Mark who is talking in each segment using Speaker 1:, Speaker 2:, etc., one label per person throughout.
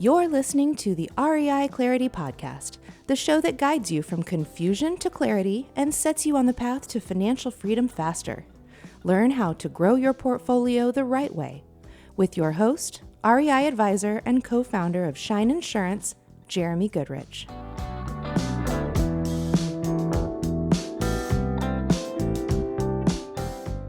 Speaker 1: You're listening to the REI Clarity Podcast, the show that guides you from confusion to clarity and sets you on the path to financial freedom faster. Learn how to grow your portfolio the right way with your host, REI advisor and co-founder of Shine Insurance, Jeremy Goodrich.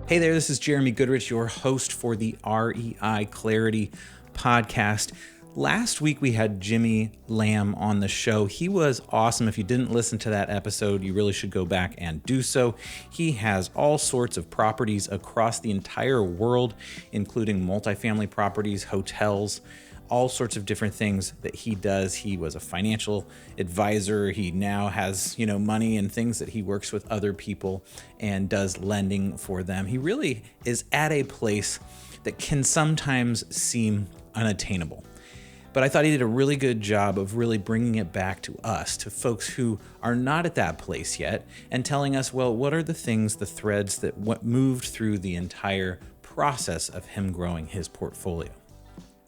Speaker 2: Hey there, this is Jeremy Goodrich, your host for the REI Clarity Podcast. Last week we had Jimmy Lamb on the show. He was awesome. If you didn't listen to that episode, you really should go back and do so. He has all sorts of properties across the entire world, including multifamily properties, hotels, all sorts of different things that he does. He was a financial advisor. He now has, money and things that he works with other people and does lending for them. He really is at a place that can sometimes seem unattainable. But I thought he did a really good job of really bringing it back to us, to folks who are not at that place yet, and telling us, well, what are the things, the threads that what moved through the entire process of him growing his portfolio.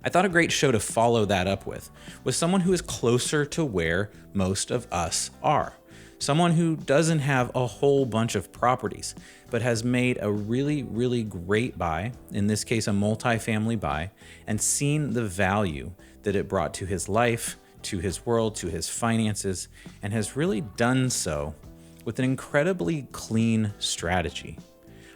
Speaker 2: I thought a great show to follow that up with was someone who is closer to where most of us are. Someone who doesn't have a whole bunch of properties, but has made a really, really great buy, in this case, a multifamily buy, and seen the value that it brought to his life, to his world, to his finances, and has really done so with an incredibly clean strategy.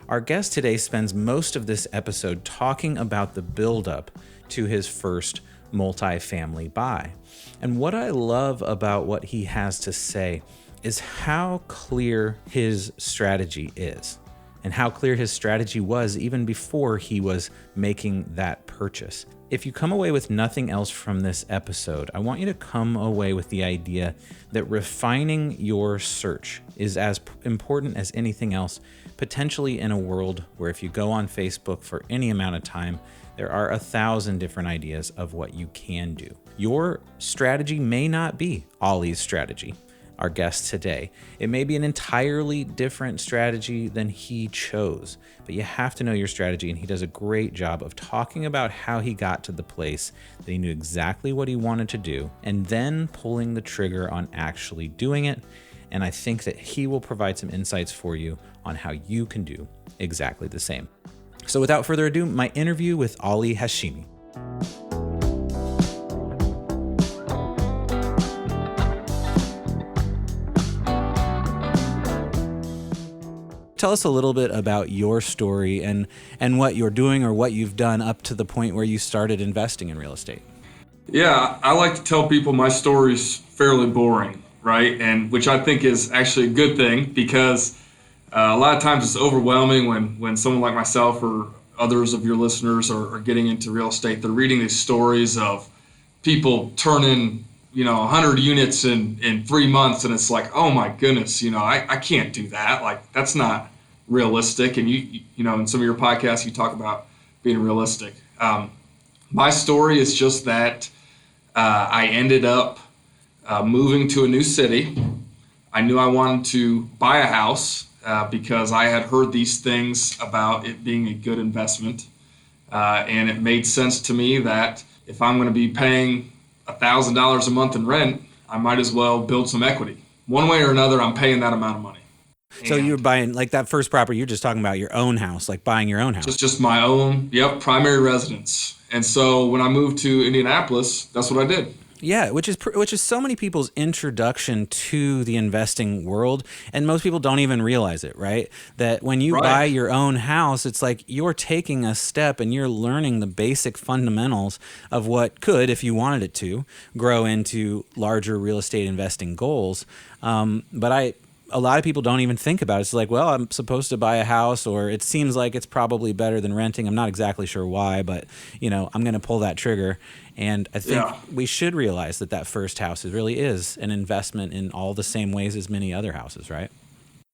Speaker 2: Our guest today spends most of this episode talking about the buildup to his first multifamily buy. And what I love about what he has to say is how clear his strategy is, and how clear his strategy was even before he was making that purchase. If you come away with nothing else from this episode, I want you to come away with the idea that refining your search is as important as anything else, potentially in a world where if you go on Facebook for any amount of time, there are 1,000 different ideas of what you can do. Your strategy may not be Ali's strategy, our guest today. It may be an entirely different strategy than he chose, but you have to know your strategy, and he does a great job of talking about how he got to the place that he knew exactly what he wanted to do, and then pulling the trigger on actually doing it. And I think that he will provide some insights for you on how you can do exactly the same. So without further ado, my interview with Ali Hashemi. Tell us a little bit about your story and what you're doing or what you've done up to the point where you started investing in real estate.
Speaker 3: Yeah, I like to tell people my story's fairly boring, right? And which I think is actually a good thing, because a lot of times it's overwhelming when someone like myself or others of your listeners are getting into real estate. They're reading these stories of people turning 100 units in 3 months, and it's like, oh my goodness, I can't do that. Like, that's not realistic. And you in some of your podcasts you talk about being realistic. My story is just that I ended up moving to a new city. I knew I wanted to buy a house because I had heard these things about it being a good investment, and it made sense to me that if I'm going to be paying $1,000 a month in rent, I might as well build some equity. One way or another, I'm paying that amount of money.
Speaker 2: So you were buying, like, that first property, you're just talking about your own house, like buying your own house.
Speaker 3: Just my own, primary residence. And so when I moved to Indianapolis, that's what I did.
Speaker 2: Yeah, which is so many people's introduction to the investing world, and most people don't even realize it, right? That when you buy your own house, it's like you're taking a step and you're learning the basic fundamentals of what could, if you wanted it to, grow into larger real estate investing goals. But a lot of people don't even think about it. It's like, well, I'm supposed to buy a house, or it seems like it's probably better than renting. I'm not exactly sure why, but I'm going to pull that trigger. And I think we should realize that first house really is an investment in all the same ways as many other houses, right?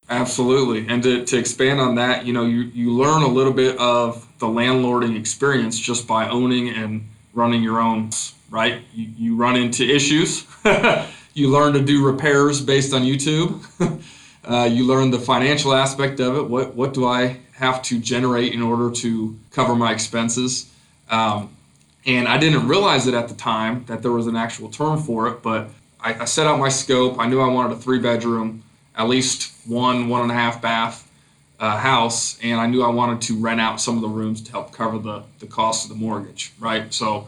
Speaker 3: Absolutely. And to expand on that, you learn a little bit of the landlording experience just by owning and running your own, right? You run into issues. You learn to do repairs based on YouTube. You learn the financial aspect of it. What do I have to generate in order to cover my expenses? And I didn't realize it at the time that there was an actual term for it, but I set out my scope. I knew I wanted a 3-bedroom, at least 1.5 bath house, and I knew I wanted to rent out some of the rooms to help cover the cost of the mortgage, right? So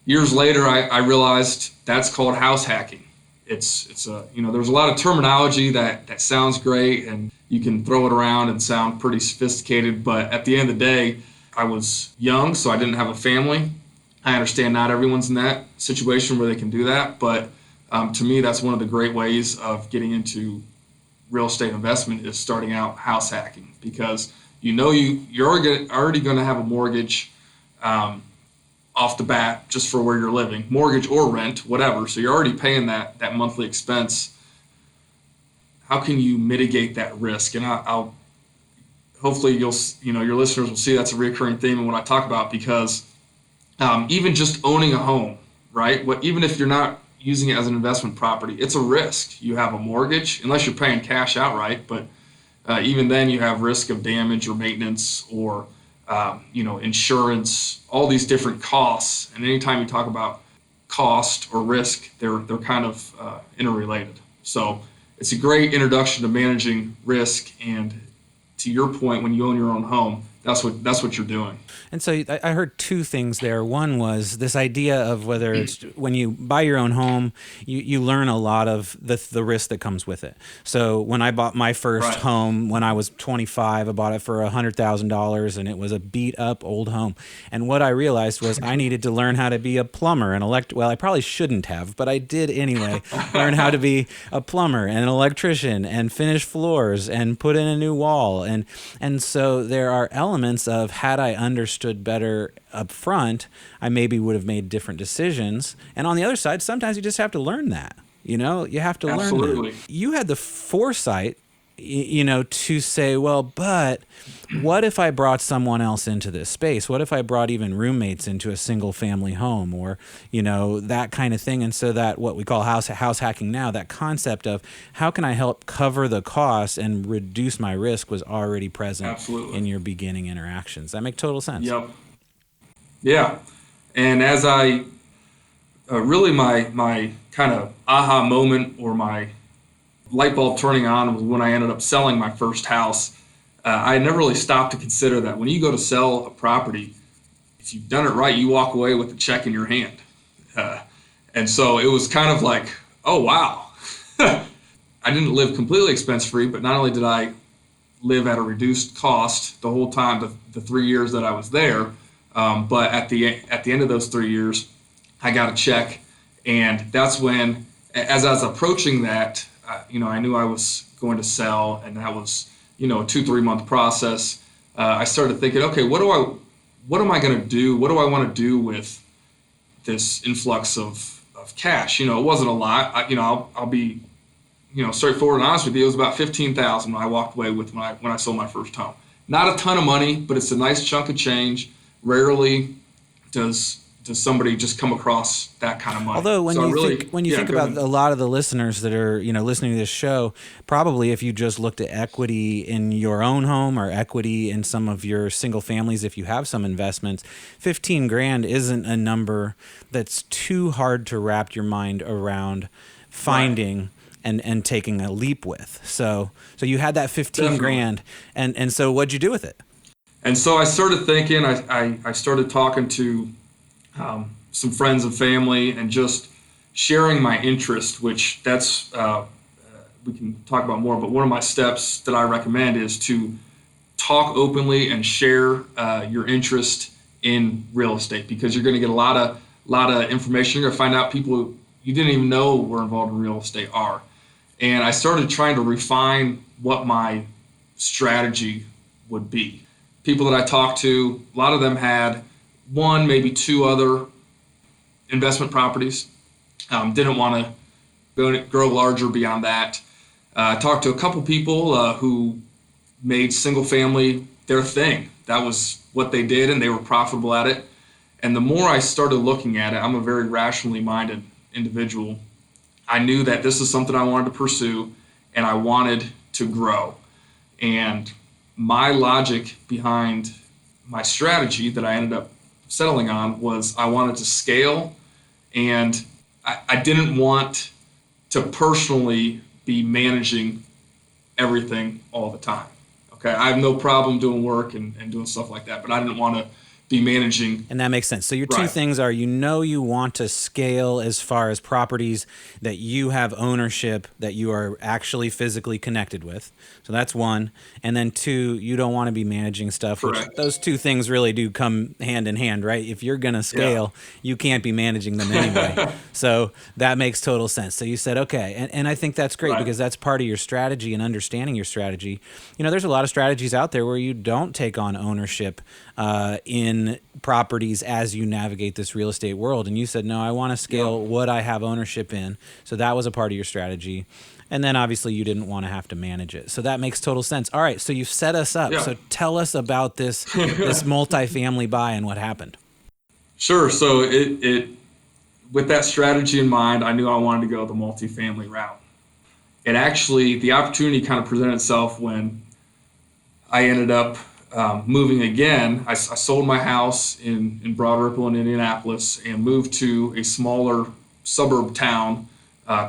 Speaker 3: years later, I realized that's called house hacking. It's there's a lot of terminology that sounds great, and you can throw it around and sound pretty sophisticated, but at the end of the day, I was young, so I didn't have a family. I understand not everyone's in that situation where they can do that, but to me, that's one of the great ways of getting into real estate investment is starting out house hacking, because you're already going to have a mortgage off the bat just for where you're living, mortgage or rent, whatever. So you're already paying that monthly expense. How can you mitigate that risk? And I'll hopefully your listeners will see that's a recurring theme in what I talk about, because even just owning a home, right? Even if you're not using it as an investment property, it's a risk. You have a mortgage, unless you're paying cash outright, but even then you have risk of damage or maintenance or insurance, all these different costs. And anytime you talk about cost or risk, they're kind of interrelated. So it's a great introduction to managing risk. And to your point, when you own your own home, that's what you're doing.
Speaker 2: And so I heard two things there. One was this idea of whether it's when you buy your own home, you learn a lot of the risk that comes with it. So when I bought my first home when I was 25, I bought it for $100,000, and it was a beat up old home. And what I realized was I needed to learn how to be a plumber and well, I probably shouldn't have, but I did anyway, learn how to be a plumber and an electrician and finish floors and put in a new wall. And so there are elements of, had I understood better up front, I maybe would have made different decisions. And on the other side, sometimes you just have to learn that. You have to learn that. You had the foresight, to say, well, but what if I brought someone else into this space? What if I brought even roommates into a single family home, or, that kind of thing? And so that what we call house hacking now, that concept of how can I help cover the costs and reduce my risk, was already present in your beginning interactions. That make total sense.
Speaker 3: Yep. Yeah. And as I really my kind of aha moment, or my light bulb turning on, was when I ended up selling my first house. I never really stopped to consider that when you go to sell a property, if you've done it right, you walk away with a check in your hand. And so it was kind of like, oh, wow. I didn't live completely expense free, but not only did I live at a reduced cost the whole time, the 3 years that I was there, but at the end of those 3 years, I got a check. And that's when, as I was approaching that, I knew I was going to sell, and that was, a 2-3 month process. I started thinking, okay, what am I going to do? What do I want to do with this influx of cash? It wasn't a lot. I'll be, straightforward and honest with you. It was about $15,000 I walked away with when I sold my first home. Not a ton of money, but it's a nice chunk of change. Rarely does somebody just come across that kind of money.
Speaker 2: Although when you think about a lot of the listeners that are listening to this show, probably if you just looked at equity in your own home or equity in some of your single families, if you have some investments, $15,000 isn't a number that's too hard to wrap your mind around finding and taking a leap with. So you had that $15,000, and so what'd you do with it?
Speaker 3: And so I started thinking. I started talking to some friends and family, and just sharing my interest, which that's we can talk about more, but one of my steps that I recommend is to talk openly and share your interest in real estate, because you're going to get a lot of information. You're going to find out people you didn't even know were involved in real estate are. And I started trying to refine what my strategy would be. People that I talked to, a lot of them had one, maybe two other investment properties. Didn't want to grow larger beyond that. I talked to a couple people who made single family their thing. That was what they did, and they were profitable at it. And the more I started looking at it, I'm a very rationally minded individual. I knew that this is something I wanted to pursue, and I wanted to grow. And my logic behind my strategy that I ended up settling on was I wanted to scale, and I didn't want to personally be managing everything all the time. Okay, I have no problem doing work and doing stuff like that, but I didn't want to be managing.
Speaker 2: And that makes sense. So your two
Speaker 3: Right.
Speaker 2: things are, you want to scale as far as properties that you have ownership, that you are actually physically connected with. So that's one. And then two, you don't want to be managing stuff, which
Speaker 3: Correct.
Speaker 2: those two things really do come hand in hand, right? If you're going to scale, you can't be managing them anyway. So that makes total sense. So you said, okay. And I think that's great
Speaker 3: Right.
Speaker 2: because that's part of your strategy and understanding your strategy. There's a lot of strategies out there where you don't take on ownership in properties as you navigate this real estate world. And you said, no, I want to scale what I have ownership in. So that was a part of your strategy. And then obviously you didn't want to have to manage it. So that makes total sense. All right. So you've set us up.
Speaker 3: Yeah.
Speaker 2: So tell us about this multifamily buy and what happened.
Speaker 3: Sure. So it with that strategy in mind, I knew I wanted to go the multifamily route. And actually, the opportunity kind of presented itself when I ended up moving again. I sold my house in Broad Ripple in Indianapolis and moved to a smaller suburb town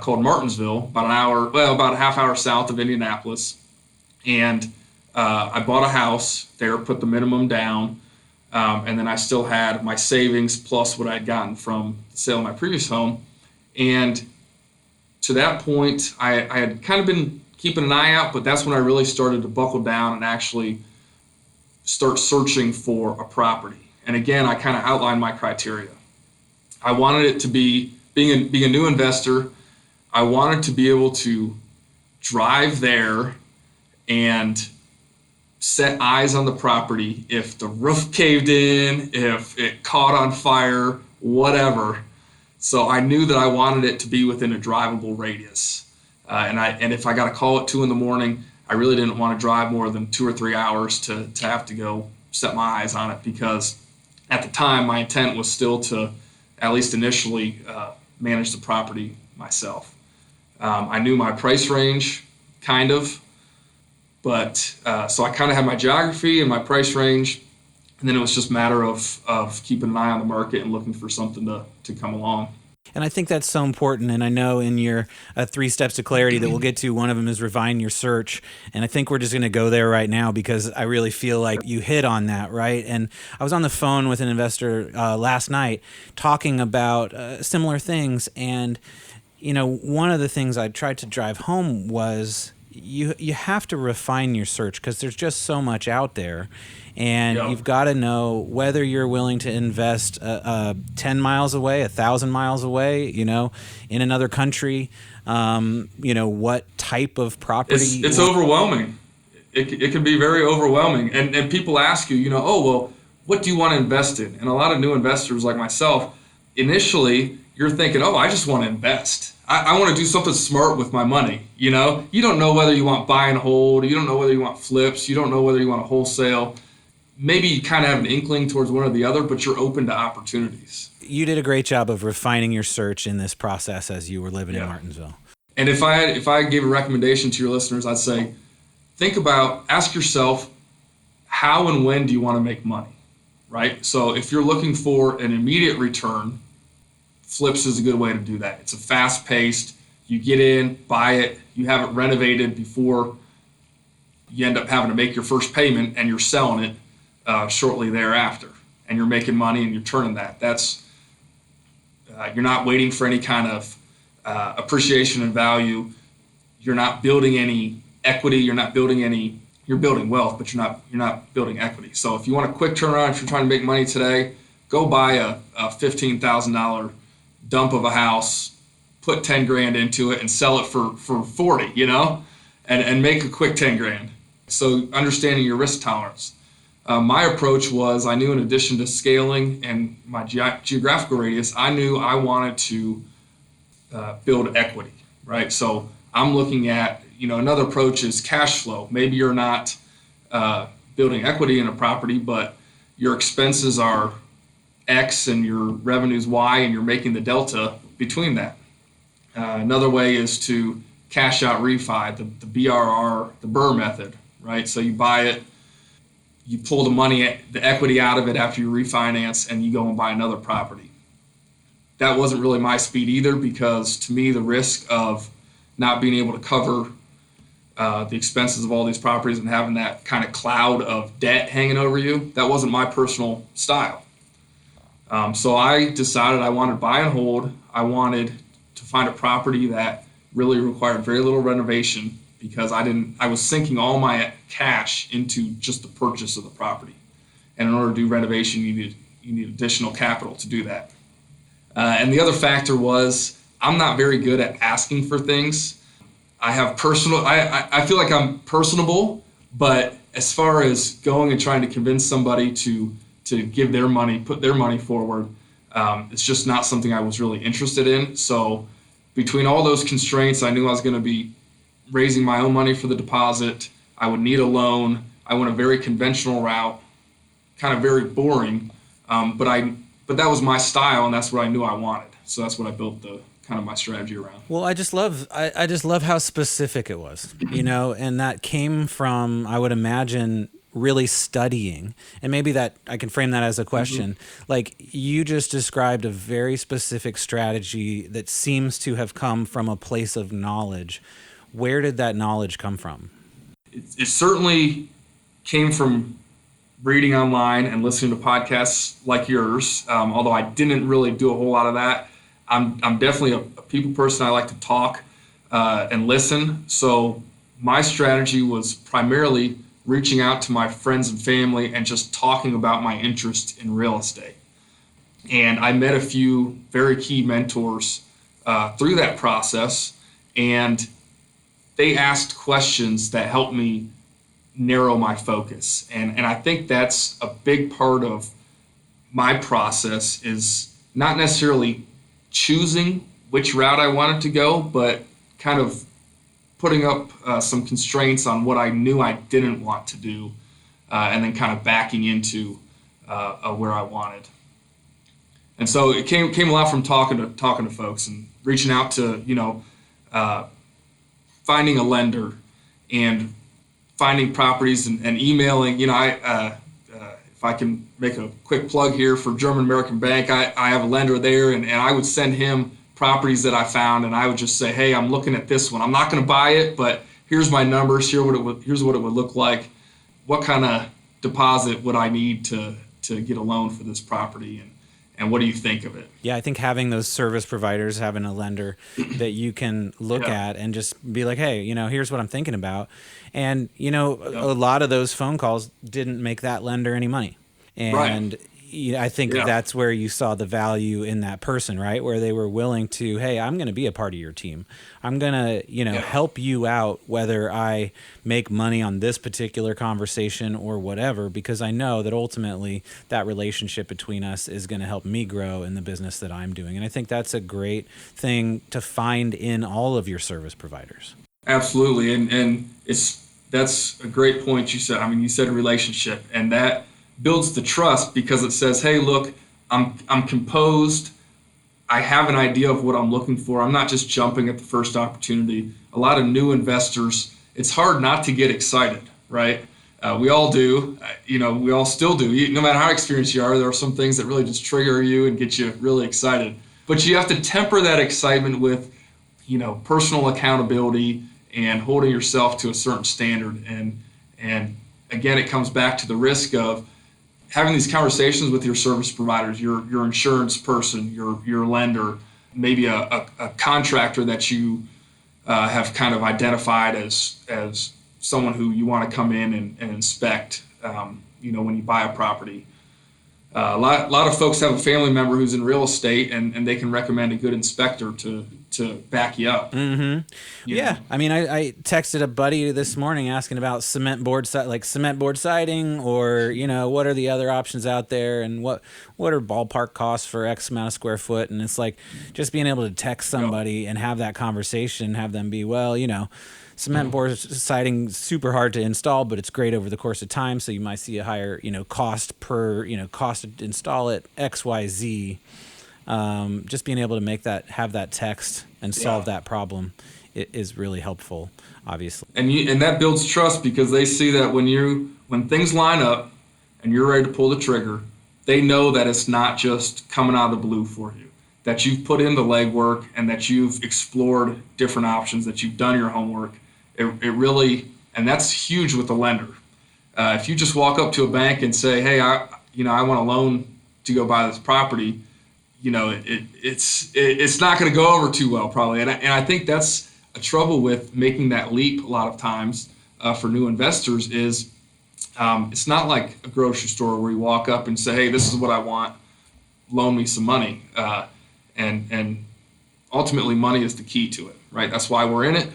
Speaker 3: called Martinsville, about a half hour south of Indianapolis. And I bought a house there, put the minimum down, and then I still had my savings plus what I'd gotten from the sale of my previous home. And to that point, I had kind of been keeping an eye out, but that's when I really started to buckle down and actually start searching for a property. And again, I kind of outlined my criteria. I wanted it to be, being a new investor, I wanted to be able to drive there and set eyes on the property if the roof caved in, if it caught on fire, whatever. So I knew that I wanted it to be within a drivable radius. And if I got a call at 2 a.m, I really didn't want to drive more than 2 or 3 hours to have to go set my eyes on it, because at the time my intent was still to, at least initially, manage the property myself. I knew my price range, kind of, but so I kind of had my geography and my price range, and then it was just a matter of keeping an eye on the market and looking for something to come along.
Speaker 2: And I think that's so important. And I know in your 3 steps to clarity that we'll get to, one of them is refine your search. And I think we're just going to go there right now because I really feel like you hit on that, right? And I was on the phone with an investor last night talking about similar things. And, one of the things I tried to drive home was you have to refine your search because there's just so much out there. And you've got to know whether you're willing to invest 10 miles away, 1,000 miles away, in another country, what type of property.
Speaker 3: It's overwhelming. It can be very overwhelming. And people ask you, oh, well, what do you want to invest in? And a lot of new investors like myself, initially, you're thinking, oh, I just want to invest. I want to do something smart with my money. You don't know whether you want buy and hold. You don't know whether you want flips. You don't know whether you want a wholesale. Maybe you kind of have an inkling towards one or the other, but you're open to opportunities.
Speaker 2: You did a great job of refining your search in this process as you were living in Martinsville.
Speaker 3: And if I gave a recommendation to your listeners, I'd say, ask yourself, how and when do you want to make money, right? So if you're looking for an immediate return, flips is a good way to do that. It's a fast-paced, you get in, buy it, you have it renovated before you end up having to make your first payment, and you're selling it shortly thereafter, and you're making money and you're turning that. That's you're not waiting for any kind of appreciation in value. You're not building any equity. You're building wealth, but you're not building equity. So if you want a quick turnaround, if you're trying to make money today, go buy a $15,000 dump of a house, put 10 grand into it, and sell it for 40. And make a quick 10 grand. So understanding your risk tolerance. My approach was, I knew in addition to scaling and my geographical radius, I knew I wanted to build equity, right? So I'm looking at, another approach is cash flow. Maybe you're not building equity in a property, but your expenses are X and your revenue's Y, and you're making the delta between that. Another way is to cash out refi, the BRR, the BRRRR method, right? So you buy it, you pull the equity out of it after you refinance, and you go and buy another property. That wasn't really my speed either, because to me, the risk of not being able to cover the expenses of all these properties and having that kind of cloud of debt hanging over you, that wasn't my personal style. So I decided I wanted to buy and hold. I wanted to find a property that really required very little renovation, because I was sinking all my cash into just the purchase of the property. And in order to do renovation, you need additional capital to do that. And the other factor was, I'm not very good at asking for things. I feel like I'm personable, but as far as going and trying to convince somebody to give their money, put their money forward, it's just not something I was really interested in. So between all those constraints, I knew I was going to be raising my own money for the deposit. I would need a loan. I went a very conventional route, kind of very boring, but that was my style, and that's what I knew I wanted. So that's what I built my strategy around.
Speaker 2: Well, I just love how specific it was, and that came from, I would imagine, really studying. And maybe that I can frame that as a question. Mm-hmm. Like, you just described a very specific strategy that seems to have come from a place of knowledge. Where did that knowledge come from?
Speaker 3: It certainly came from reading online and listening to podcasts like yours. Although I didn't really do a whole lot of that. I'm definitely a people person. I like to talk and listen. So my strategy was primarily reaching out to my friends and family and just talking about my interest in real estate. And I met a few very key mentors through that process, and they asked questions that helped me narrow my focus. And I think that's a big part of my process, is not necessarily choosing which route I wanted to go, but kind of putting up some constraints on what I knew I didn't want to do, and then kind of backing into where I wanted. And so it came a lot from talking to folks and reaching out to, finding a lender and finding properties and emailing. If I can make a quick plug here for German American Bank, I have a lender there, and I would send him properties that I found, and I would just say, hey, I'm looking at this one. I'm not going to buy it, but here's my numbers. Here's what it would look like. What kind of deposit would I need to get a loan for this property, and what do you think of it?
Speaker 2: Yeah, I think having those service providers, having a lender that you can look at and just be like, hey, here's what I'm thinking about. And, a lot of those phone calls didn't make that lender any money. And I think that's where you saw the value in that person, right? Where they were willing to, hey, I'm going to be a part of your team. I'm going to, help you out, whether I make money on this particular conversation or whatever, because I know that ultimately that relationship between us is going to help me grow in the business that I'm doing. And I think that's a great thing to find in all of your service providers.
Speaker 3: Absolutely. And that's a great point you said. I mean, you said relationship, and that builds the trust, because it says, hey, look, I'm composed. I have an idea of what I'm looking for. I'm not just jumping at the first opportunity. A lot of new investors, it's hard not to get excited, right? We all do. We all still do. No matter how experienced you are, there are some things that really just trigger you and get you really excited. But you have to temper that excitement with, personal accountability and holding yourself to a certain standard. And again, it comes back to the risk of having these conversations with your service providers, your insurance person, your lender, maybe a contractor that you have kind of identified as someone who you want to come in and inspect, when you buy a property. A lot of folks have a family member who's in real estate, and they can recommend a good inspector to back you up.
Speaker 2: Mm-hmm. Yeah. I mean, I texted a buddy this morning asking about cement board siding, or, what are the other options out there, and what are ballpark costs for X amount of square foot. And it's like just being able to text somebody and have that conversation, have them be, cement board siding super hard to install, but it's great over the course of time. So you might see a higher, cost to install it, XYZ. Just being able to have that text and solve that problem is really helpful, obviously.
Speaker 3: And that builds trust, because they see that when things line up, and you're ready to pull the trigger, they know that it's not just coming out of the blue for you, that you've put in the legwork and that you've explored different options, that you've done your homework. It really, and that's huge with the lender. If you just walk up to a bank and say, hey, I want a loan to go buy this property, it's not going to go over too well probably. And I think that's a trouble with making that leap a lot of times for new investors is it's not like a grocery store where you walk up and say, hey, this is what I want, loan me some money. And ultimately money is the key to it, right? That's why we're in it.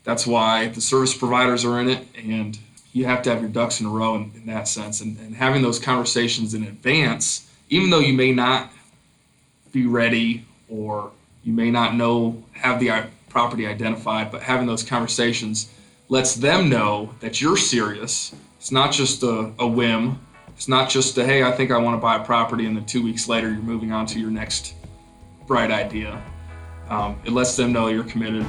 Speaker 3: That's why the service providers are in it. And you have to have your ducks in a row in that sense. And having those conversations in advance, even though you may not be ready or you may not have the property identified, but having those conversations lets them know that you're serious. It's not just a whim. It's not just hey, I think I want to buy a property, and then 2 weeks later you're moving on to your next bright idea. It lets them know you're committed.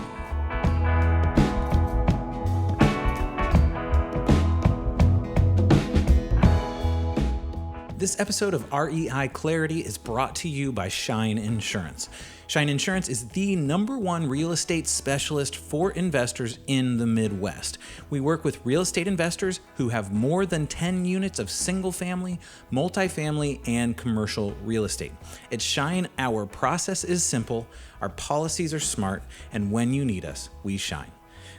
Speaker 2: This episode of REI Clarity is brought to you by Shine Insurance. Shine Insurance is the #1 real estate specialist for investors in the Midwest. We work with real estate investors who have more than 10 units of single-family, multifamily, and commercial real estate. At Shine, our process is simple, our policies are smart, and when you need us, we shine.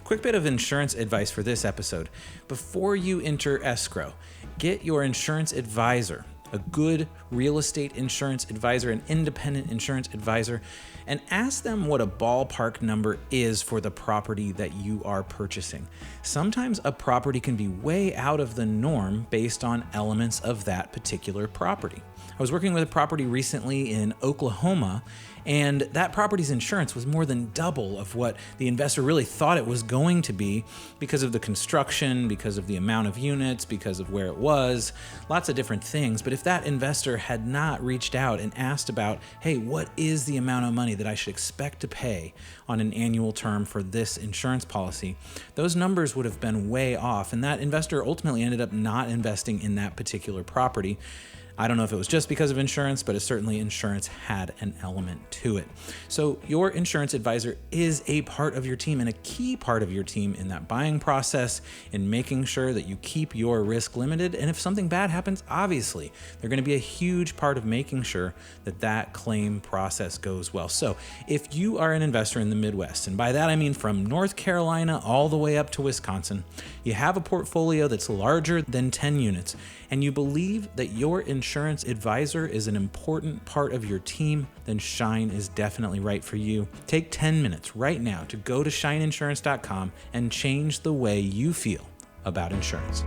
Speaker 2: Quick bit of insurance advice for this episode. Before you enter escrow, get your insurance advisor, a good real estate insurance advisor, an independent insurance advisor, and ask them what a ballpark number is for the property that you are purchasing. Sometimes a property can be way out of the norm based on elements of that particular property. I was working with a property recently in Oklahoma, and that property's insurance was more than double of what the investor really thought it was going to be because of the construction, because of the amount of units, because of where it was, lots of different things. But if that investor had not reached out and asked about, hey, what is the amount of money that I should expect to pay on an annual term for this insurance policy, those numbers would have been way off. And that investor ultimately ended up not investing in that particular property. I don't know if it was just because of insurance, but certainly insurance had an element to it. So your insurance advisor is a part of your team and a key part of your team in that buying process, in making sure that you keep your risk limited. And if something bad happens, obviously, they're going to be a huge part of making sure that that claim process goes well. So if you are an investor in the Midwest, and by that I mean from North Carolina all the way up to Wisconsin, you have a portfolio that's larger than 10 units, and you believe that your insurance advisor is an important part of your team, then Shine is definitely right for you. Take 10 minutes right now to go to shineinsurance.com and change the way you feel about insurance.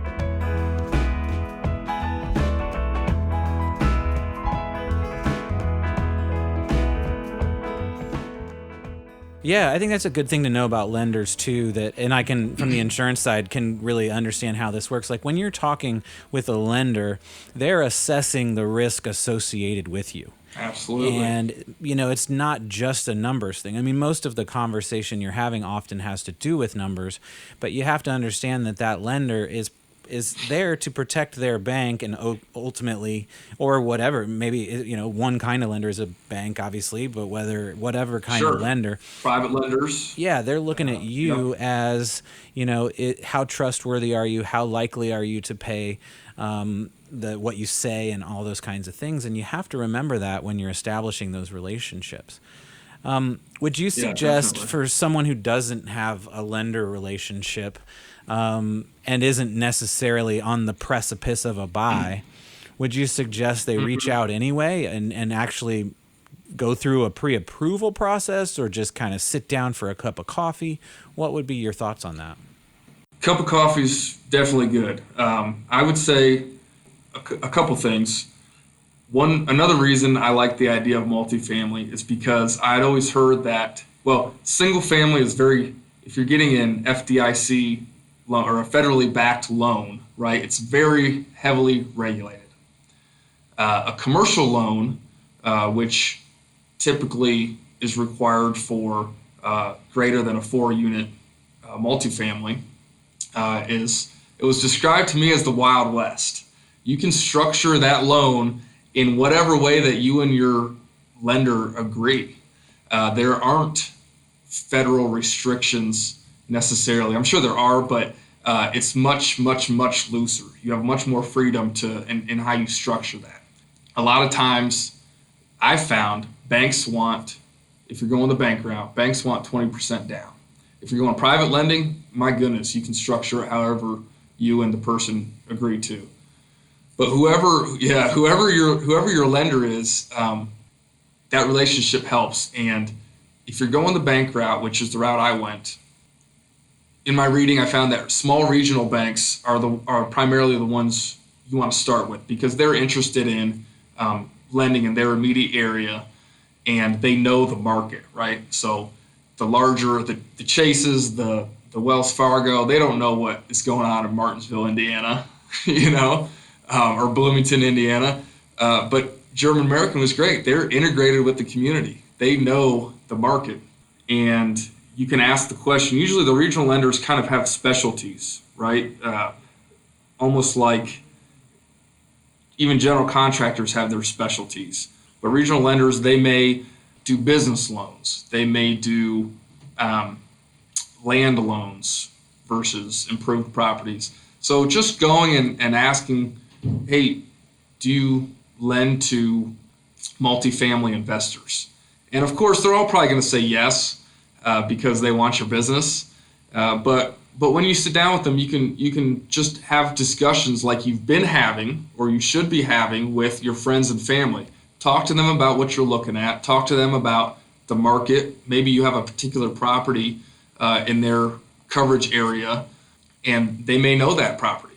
Speaker 2: Yeah, I think that's a good thing to know about lenders too, and I can, from the insurance side, can really understand how this works. Like when you're talking with a lender, they're assessing the risk associated with you.
Speaker 3: Absolutely.
Speaker 2: And, it's not just a numbers thing. I mean, most of the conversation you're having often has to do with numbers, but you have to understand that lender is there to protect their bank and ultimately, or whatever, maybe, one kind of lender is a bank, obviously, but whatever kind of lender.
Speaker 3: Private lenders.
Speaker 2: Yeah, they're looking at you as, how trustworthy are you? How likely are you to pay what you say and all those kinds of things? And you have to remember that when you're establishing those relationships. Would you suggest for someone who doesn't have a lender relationship and isn't necessarily on the precipice of a buy, would you suggest they reach out anyway and actually go through a pre-approval process, or just kind of sit down for a cup of coffee? What would be your thoughts on that?
Speaker 3: Cup of coffee is definitely good. I would say a couple things. Another reason I like the idea of multifamily is because I'd always heard that, single family is if you're getting an FDIC loan or a federally backed loan, right, it's very heavily regulated. A commercial loan, which typically is required for greater than a 4-unit multifamily, it was described to me as the Wild West. you can structure that loan in whatever way that you and your lender agree. There aren't federal restrictions necessarily. I'm sure there are, but it's much, much, much looser. You have much more freedom in how you structure that. A lot of times I've found banks want, if you're going the bank route, banks want 20% down. If you're going private lending, my goodness, you can structure it however you and the person agree to. But whoever your lender is, that relationship helps. And if you're going the bank route, which is the route I went, in my reading, I found that small regional banks are primarily the ones you want to start with because they're interested in lending in their immediate area, and they know the market, right? So the larger, the Chases, the Wells Fargo, they don't know what is going on in Martinsville, Indiana, or Bloomington, Indiana. But German American was great. They're integrated with the community. They know the market. And you can ask the question. Usually the regional lenders kind of have specialties, right? Almost like even general contractors have their specialties. But regional lenders, they may do business loans. They may do land loans versus improved properties. So just going and asking, hey, do you lend to multifamily investors? And of course, they're all probably going to say yes because they want your business. But when you sit down with them, you can just have discussions like you've been having or you should be having with your friends and family. Talk to them about what you're looking at. Talk to them about the market. Maybe you have a particular property in their coverage area, and they may know that property.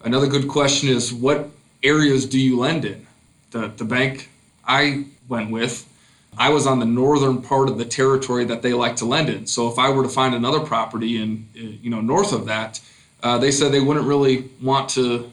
Speaker 3: Another good question is, what areas do you lend in? The bank I went with, I was on the northern part of the territory that they like to lend in. So if I were to find another property in north of that, they said they wouldn't really want to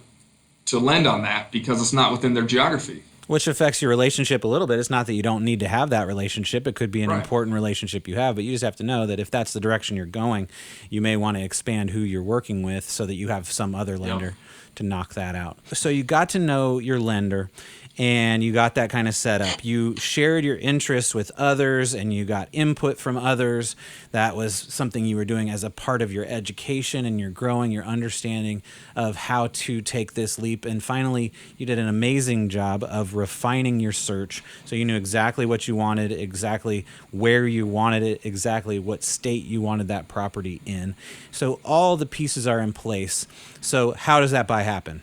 Speaker 3: lend on that because it's not within their geography.
Speaker 2: Which affects your relationship a little bit. It's not that you don't need to have that relationship. It could be an important relationship you have, but you just have to know that if that's the direction you're going, you may want to expand who you're working with so that you have some other lender to knock that out. So you got to know your lender and you got that kind of set up. You shared your interests with others and you got input from others. That was something you were doing as a part of your education, and you're growing your understanding of how to take this leap. And finally, you did an amazing job of refining your search. So you knew exactly what you wanted, exactly where you wanted it, exactly what state you wanted that property in. So all the pieces are in place. So how does that buy happen?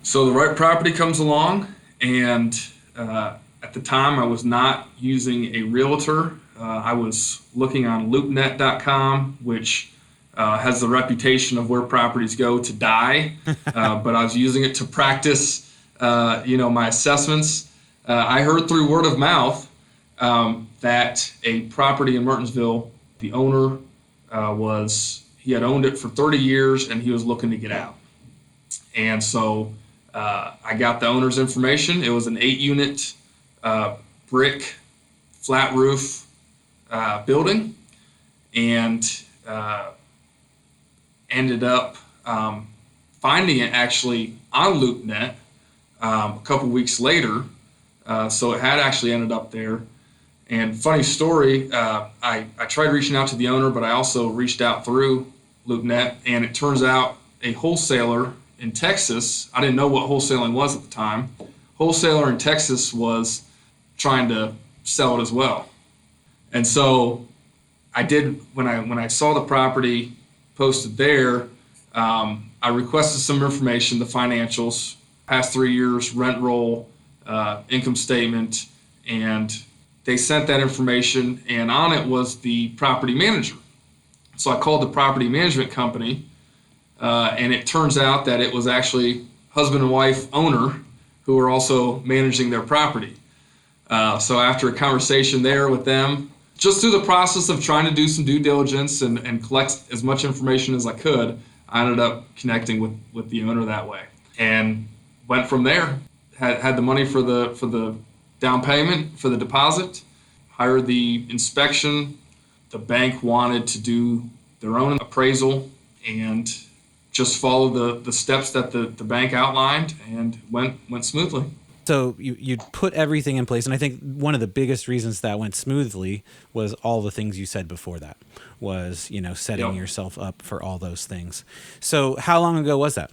Speaker 3: So the right property comes along, and at the time I was not using a realtor. I was looking on loopnet.com, which has the reputation of where properties go to die, but I was using it to practice my assessments. I heard through word of mouth that a property in Martinsville, the owner he had owned it for 30 years and he was looking to get out. And so I got the owner's information. It was an 8-unit brick flat roof building, and ended up finding it actually on LoopNet a couple weeks later. So it had actually ended up there. And funny story, I tried reaching out to the owner, but I also reached out through LoopNet, and it turns out a wholesaler in Texas, I didn't know what wholesaling was at the time, wholesaler in Texas was trying to sell it as well. And so I did, when I saw the property posted there, I requested some information, the financials, past 3 years, rent roll, income statement, and they sent that information, and on it was the property manager. So I called the property management company, and it turns out that it was actually husband and wife owner who were also managing their property. So after a conversation there with them, just through the process of trying to do some due diligence and collect as much information as I could, I ended up connecting with the owner that way, and went from there. Had the money for the down payment, for the deposit, hired the inspection. The bank wanted to do their own appraisal and just followed the steps that the bank outlined and went smoothly.
Speaker 2: So you put everything in place, and I think one of the biggest reasons that went smoothly was all the things you said before that was, setting yourself up for all those things. So how long ago was that?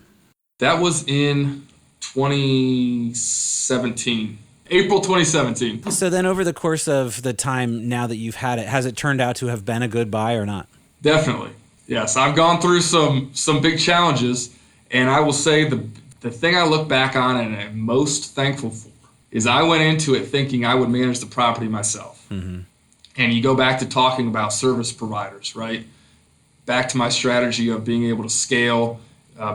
Speaker 3: That was in 2017, April 2017.
Speaker 2: So then over the course of the time now that you've had it, has it turned out to have been a good buy or not?
Speaker 3: Definitely. Yes, I've gone through some big challenges, and I will say the thing I look back on and am most thankful for is I went into it thinking I would manage the property myself. Mm-hmm. And you go back to talking about service providers, right? Back to my strategy of being able to scale,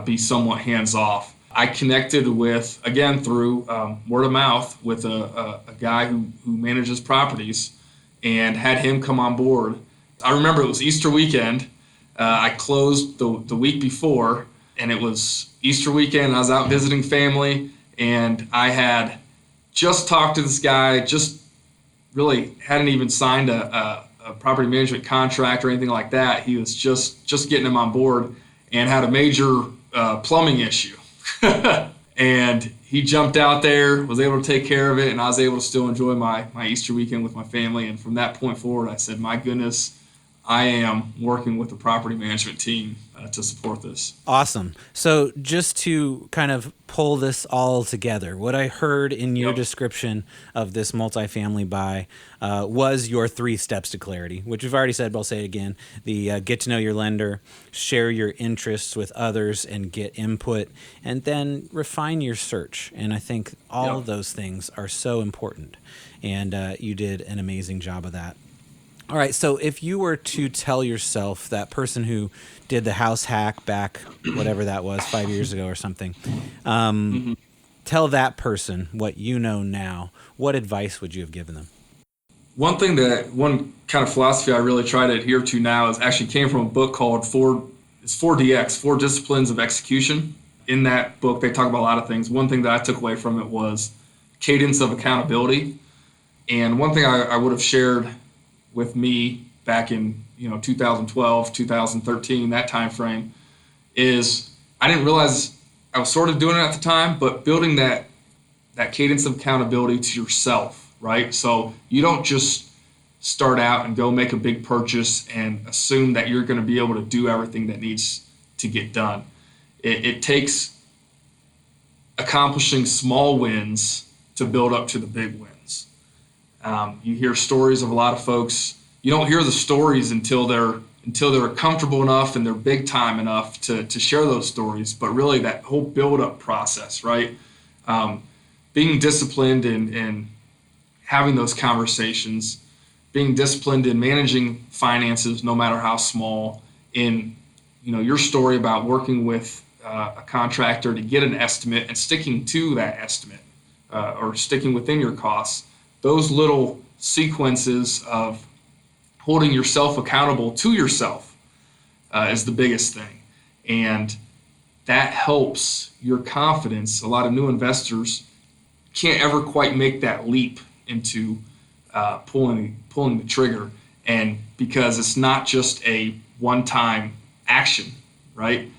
Speaker 3: be somewhat hands-off. I connected with, again, through word of mouth with a guy who manages properties and had him come on board. I remember it was Easter weekend. I closed the week before, and it was Easter weekend. I was out visiting family, and I had just talked to this guy, just really hadn't even signed a property management contract or anything like that. He was just getting him on board and had a major plumbing issue. And he jumped out there, was able to take care of it, and I was able to still enjoy my Easter weekend with my family. And from that point forward, I said, my goodness, I am working with the property management team to support this.
Speaker 2: Awesome. So just to kind of pull this all together, what I heard in your description of this multifamily buy was your 3 steps to clarity, which we've already said, but I'll say it again. The get to know your lender, share your interests with others and get input, and then refine your search. And I think all of those things are so important. And you did an amazing job of that. All right, so if you were to tell yourself, that person who did the house hack back, whatever that was, 5 years ago or something, tell that person what you know now, what advice would you have given them?
Speaker 3: One kind of philosophy I really try to adhere to now is actually came from a book called 4DX, 4 Disciplines of Execution. In that book, they talk about a lot of things. One thing that I took away from it was Cadence of Accountability. And one thing I would have shared with me back in 2012, 2013, that time frame, is I didn't realize I was sort of doing it at the time, but building that cadence of accountability to yourself, right? So you don't just start out and go make a big purchase and assume that you're going to be able to do everything that needs to get done. It takes accomplishing small wins to build up to the big wins. You hear stories of a lot of folks. You don't hear the stories until they're comfortable enough and they're big time enough to share those stories. But really, that whole build up process, right? Being disciplined in having those conversations, being disciplined in managing finances, no matter how small. In your story about working with a contractor to get an estimate and sticking to that estimate or sticking within your costs. Those little sequences of holding yourself accountable to yourself is the biggest thing. And that helps your confidence. A lot of new investors can't ever quite make that leap into pulling the trigger. And because it's not just a one-time action, right?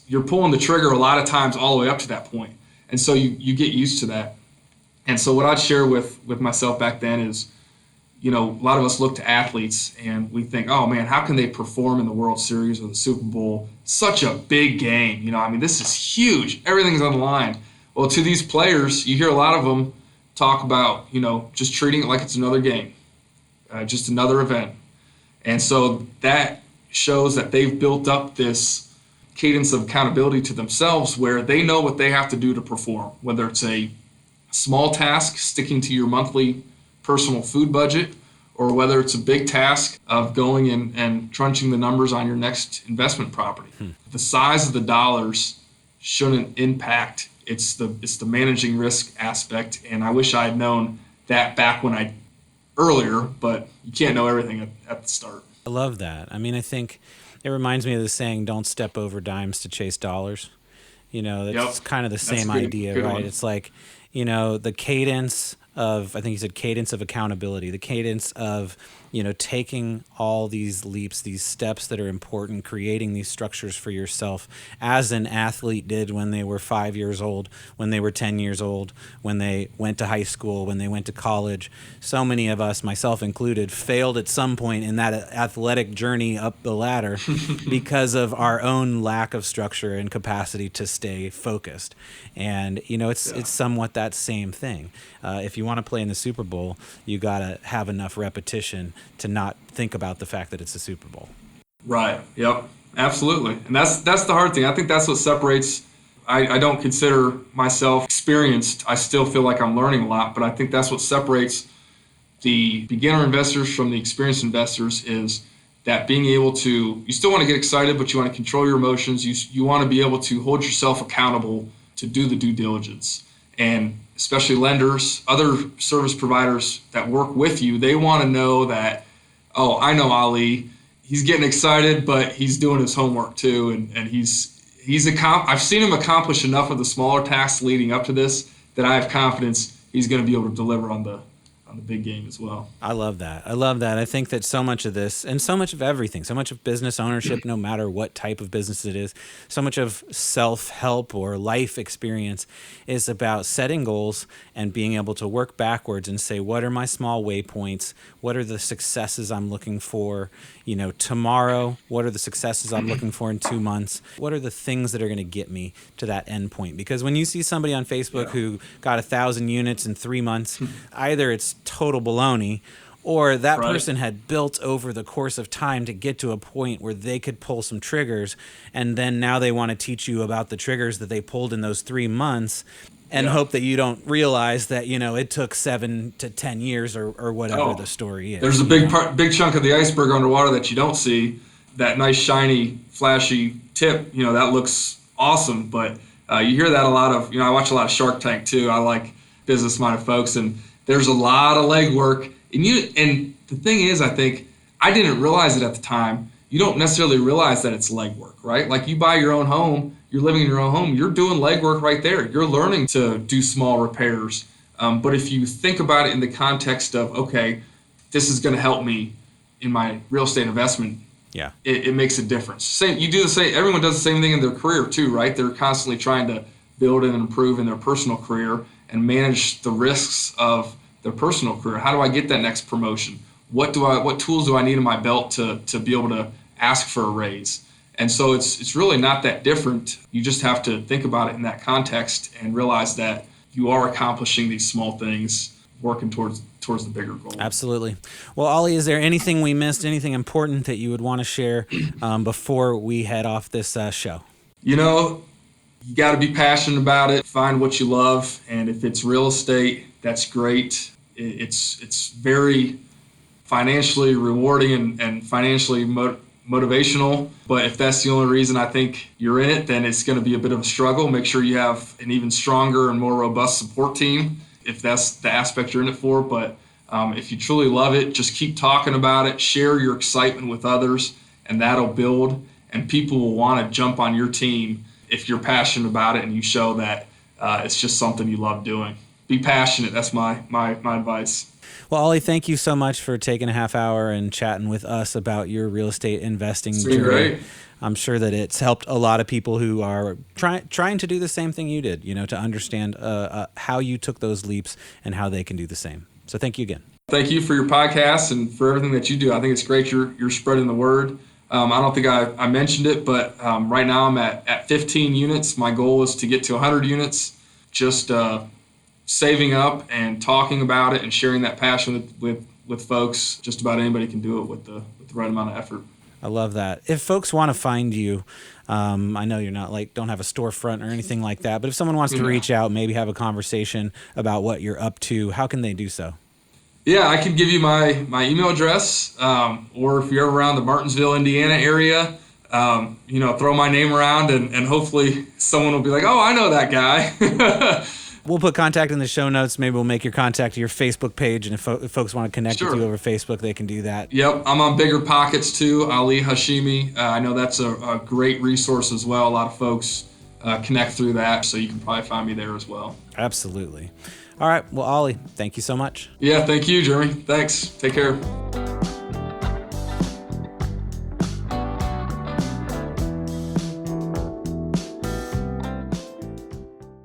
Speaker 3: You're pulling the trigger a lot of times all the way up to that point. And so you get used to that. And so what I'd share with myself back then is, a lot of us look to athletes and we think, oh man, how can they perform in the World Series or the Super Bowl? Such a big game. This is huge. Everything's on the line. Well, to these players, you hear a lot of them talk about, just treating it like it's another game, just another event. And so that shows that they've built up this cadence of accountability to themselves where they know what they have to do to perform, whether it's a small task, sticking to your monthly personal food budget, or whether it's a big task of going and crunching the numbers on your next investment property. The size of the dollars shouldn't impact. It's the managing risk aspect, and I wish I had known that back earlier, but you can't know everything at the start.
Speaker 2: I love that. I think it reminds me of the saying, don't step over dimes to chase dollars. That's kind of the same idea, right? One. It's like, the cadence of, I think you said cadence of accountability, the cadence of, taking all these leaps, these steps that are important, creating these structures for yourself as an athlete did when they were 5 years old, when they were 10 years old, when they went to high school, when they went to college. So many of us, myself included, failed at some point in that athletic journey up the ladder because of our own lack of structure and capacity to stay focused. And, it's somewhat that same thing. If you want to play in the Super Bowl, you got to have enough repetition to not think about the fact that it's a Super Bowl.
Speaker 3: Right. Yep. Absolutely. And that's the hard thing. I think that's what separates. I don't consider myself experienced. I still feel like I'm learning a lot, but I think that's what separates the beginner investors from the experienced investors is that being able to, you still want to get excited, but you want to control your emotions. You want to be able to hold yourself accountable to do the due diligence. And especially lenders, other service providers that work with you, they want to know that, oh, I know Ali, he's getting excited, but he's doing his homework too. And I've seen him accomplish enough of the smaller tasks leading up to this that I have confidence he's going to be able to deliver on the big game as well.
Speaker 2: I love that. I think that so much of this and so much of everything, so much of business ownership, no matter what type of business it is, so much of self-help or life experience is about setting goals and being able to work backwards and say, what are my small waypoints? What are the successes I'm looking for, tomorrow? What are the successes I'm looking for in 2 months? What are the things that are going to get me to that end point? Because when you see somebody on Facebook who got 1,000 units in 3 months, either it's total baloney, or that person had built over the course of time to get to a point where they could pull some triggers, and then now they want to teach you about the triggers that they pulled in those 3 months and hope that you don't realize that, it took 7 to 10 years or whatever the story is.
Speaker 3: There's a big chunk of the iceberg underwater that you don't see. That nice, shiny, flashy tip, that looks awesome, but you hear that a lot of, I watch a lot of Shark Tank too. I like business-minded folks, and there's a lot of legwork. And the thing is, I think, I didn't realize it at the time. You don't necessarily realize that it's legwork, right? Like you buy your own home, you're living in your own home, you're doing legwork right there. You're learning to do small repairs. But if you think about it in the context of, okay, this is going to help me in my real estate investment, it makes a difference. Everyone does the same thing in their career too, right? They're constantly trying to build and improve in their personal career and manage the risks of their personal career. How do I get that next promotion? What tools do I need in my belt to be able to ask for a raise? And so it's really not that different. You just have to think about it in that context and realize that you are accomplishing these small things, working towards the bigger goal.
Speaker 2: Absolutely. Well, Ali, is there anything we missed, anything important that you would want to share before we head off this show?
Speaker 3: You got to be passionate about it. Find what you love, and if it's real estate, that's great. It's very financially rewarding and financially motivational. But if that's the only reason I think you're in it, then it's going to be a bit of a struggle. Make sure you have an even stronger and more robust support team if that's the aspect you're in it for. But if you truly love it, just keep talking about it. Share your excitement with others, and that'll build. And people will want to jump on your team if you're passionate about it and you show that it's just something you love doing. Be passionate. That's my advice.
Speaker 2: Well, Ali, thank you so much for taking a half hour and chatting with us about your real estate investing journey.
Speaker 3: Great.
Speaker 2: I'm sure that it's helped a lot of people who are trying to do the same thing you did, to understand how you took those leaps and how they can do the same. So thank you again.
Speaker 3: Thank you for your podcast and for everything that you do. I think it's great you're spreading the word. I don't think I mentioned it, but right now I'm at 15 units. My goal is to get to 100 units. Just saving up and talking about it and sharing that passion with folks. Just about anybody can do it with the right amount of effort.
Speaker 2: I love that. If folks want to find you, I know you're not don't have a storefront or anything like that, but if someone wants to reach out, maybe have a conversation about what you're up to, how can they do so?
Speaker 3: Yeah, I can give you my email address, or if you're ever around the Martinsville, Indiana area, throw my name around and hopefully someone will be like, oh, I know that guy.
Speaker 2: We'll put contact in the show notes. Maybe we'll make your contact to your Facebook page, and if folks want to connect with you over Facebook, they can do that.
Speaker 3: Yep, I'm on Bigger Pockets too, Ali Hashemi. I know that's a great resource as well. A lot of folks connect through that, so you can probably find me there as well.
Speaker 2: Absolutely. All right. Well, Ali, thank you so much.
Speaker 3: Yeah, thank you, Jeremy. Thanks. Take care.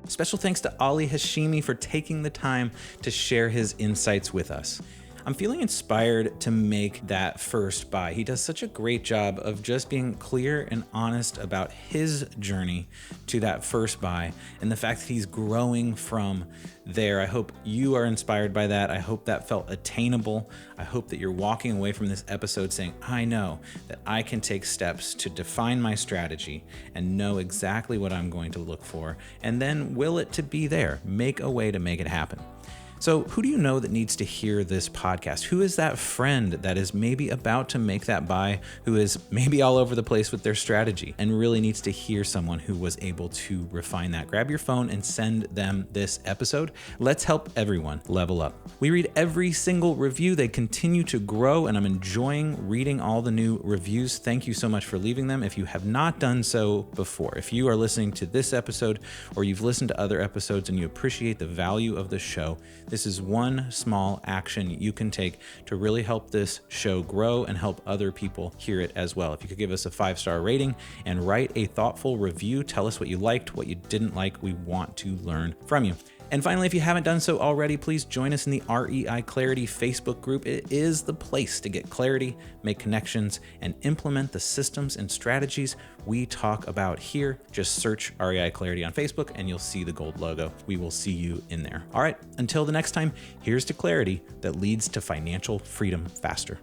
Speaker 2: Special thanks to Ali Hashemi for taking the time to share his insights with us. I'm feeling inspired to make that first buy. He does such a great job of just being clear and honest about his journey to that first buy and the fact that he's growing from there. I hope you are inspired by that. I hope that felt attainable. I hope that you're walking away from this episode saying, I know that I can take steps to define my strategy and know exactly what I'm going to look for, and then will it to be there. Make a way to make it happen. So who do you know that needs to hear this podcast? Who is that friend that is maybe about to make that buy, who is maybe all over the place with their strategy and really needs to hear someone who was able to refine that? Grab your phone and send them this episode. Let's help everyone level up. We read every single review. They continue to grow, and I'm enjoying reading all the new reviews. Thank you so much for leaving them. If you have not done so before, if you are listening to this episode or you've listened to other episodes and you appreciate the value of the show, this is one small action you can take to really help this show grow and help other people hear it as well. If you could give us a 5-star rating and write a thoughtful review, tell us what you liked, what you didn't like. We want to learn from you. And finally, if you haven't done so already, please join us in the REI Clarity Facebook group. It is the place to get clarity, make connections, and implement the systems and strategies we talk about here. Just search REI Clarity on Facebook and you'll see the gold logo. We will see you in there. All right, until the next time, here's to clarity that leads to financial freedom faster.